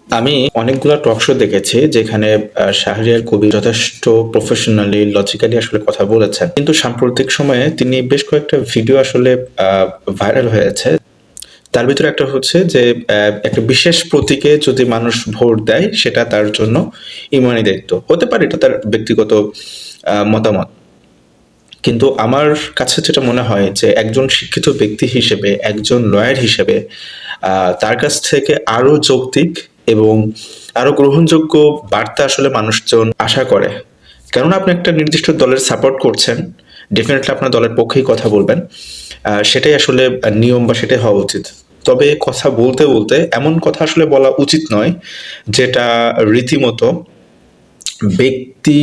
আমি অনেকগুলা talk show দেখেছি যেখানে শাহরিয়ার কবির যথেষ্ট প্রফেশনালি লজিক্যালি আসলে কথা বলেছেন, কিন্তু সাম্প্রতিক সময়ে তিনি বেশ কয়েকটা ভিডিও আসলে ভাইরাল হয়েছে। তার ভিতরে একটা হচ্ছে যে একটা বিশেষ প্রতীকে যদি মানুষ ভোট দেয় সেটা তার জন্য ইমানি দায়িত্ব হতে পারে, এটা তার ব্যক্তিগত মতামত। কিন্তু আমার কাছে যেটা মনে হয় যে একজন শিক্ষিত ব্যক্তি হিসেবে, একজন লয়ার হিসেবে তার কাছ থেকে আরো যৌক্তিক এবং আরো গ্রহণযোগ্য বার্তা আসলে মানুষজন আশা করে। কেননা আপনি একটা নির্দিষ্ট দলের সাপোর্ট করছেন, ডেফিনেটলি আপনার দলের পক্ষেই কথা বলবেন। সেটাই আসলে নিয়ম বা সেটাই হওয়া উচিত। তবে কথা বলতে বলতে এমন কথা আসলে বলা উচিত নয় যেটা রীতিমতো ব্যক্তি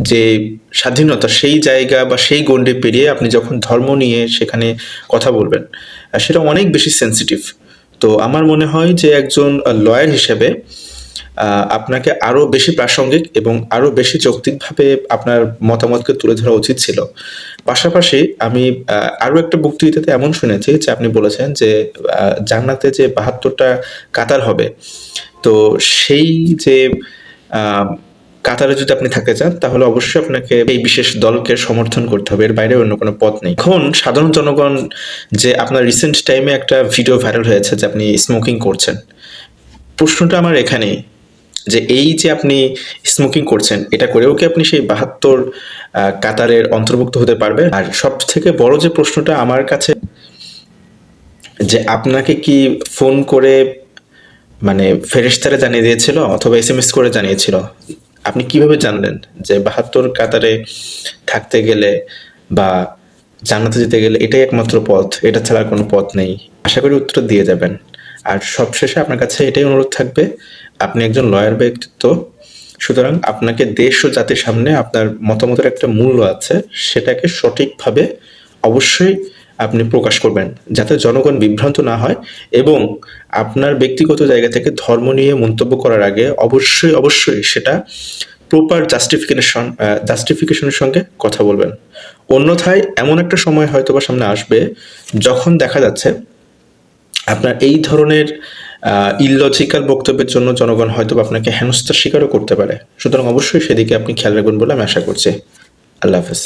যে স্বাধীনতা সেই জায়গা বা সেই গণ্ডি পেরিয়ে আপনি যখন ধর্ম নিয়ে সেখানে কথা বলবেন, সেটা অনেক বেশি সেন্সিটিভ। তো আমার মনে হয় যে একজন লয়ার হিসেবে আপনাকে আরো বেশি প্রাসঙ্গিক এবং আরো বেশি যৌক্তিকভাবে আপনার মতামতকে তুলে ধরা উচিত ছিল। পাশাপাশি আমি আরো একটা বক্তৃতাতে এমন শুনেছি যে আপনি বলেছেন যে জান্নাতে যে ৭২টা কাতার হবে, তো সেই যে আহ, কাতারে যদি আপনি থাকতে চান তাহলে অবশ্যই আপনাকে এই বিশেষ দলকে সমর্থন করতে হবে, এর বাইরে অন্য কোনো পথ নেই। এখন সাধারণ জনগণ, যে আপনার রিসেন্ট টাইমে একটা ভিডিও ভাইরাল হয়েছে যে আপনি স্মোকিং করছেন, প্রশ্নটা আমার এখানেই যে এই যে আপনি স্মোকিং করছেন, এটা করেও কি আপনি সেই ৭২ কাতারের অন্তর্ভুক্ত হতে পারবেন? আর সব থেকে বড় যে প্রশ্নটা আমার কাছে, যে আপনাকে কি ফোন করে মানে ফেরেশতারা জানিয়ে দিয়েছিল অথবা এসএমএস করে জানিয়েছিল? আপনি কিভাবে জানলেন যে ৭২ কাতারে থাকতে গেলে বা জান্নাতে যেতে গেলে এটাই একমাত্র পথ, এটা ছাড়া আর কোনো পথ নেই? আশা করি উত্তর দিয়ে যাবেন। আর সবশেষে আপনার কাছে এটাই অনুরোধ থাকবে, আপনি একজন লয়ার ব্যক্তিত্ব, সুতরাং আপনাকে দেশ ও জাতির সামনে আপনার মতামতের একটা মূল্য আছে, সেটাকে সঠিকভাবে অবশ্যই আপনি প্রকাশ করবেন যাতে জনগণ বিভ্রান্ত না হয়। এবং আপনার ব্যক্তিগত জায়গা থেকে ধর্ম নিয়ে মন্তব্য করার আগে অবশ্যই অবশ্যই সেটা প্রপার জাস্টিফিকেশনের সঙ্গে কথা বলবেন। অন্যথায় এমন একটা সময় হয়তো বা সামনে আসবে যখন দেখা যাচ্ছে আপনার এই ধরনের ইললজিক্যাল বক্তব্যের জন্য জনগণ হয়তো বা আপনাকে হেনস্থার শিকারও করতে পারে। সুতরাং অবশ্যই সেদিকে আপনি খেয়াল রাখবেন বলে আমি আশা করছি। আল্লাহ হাফেজ।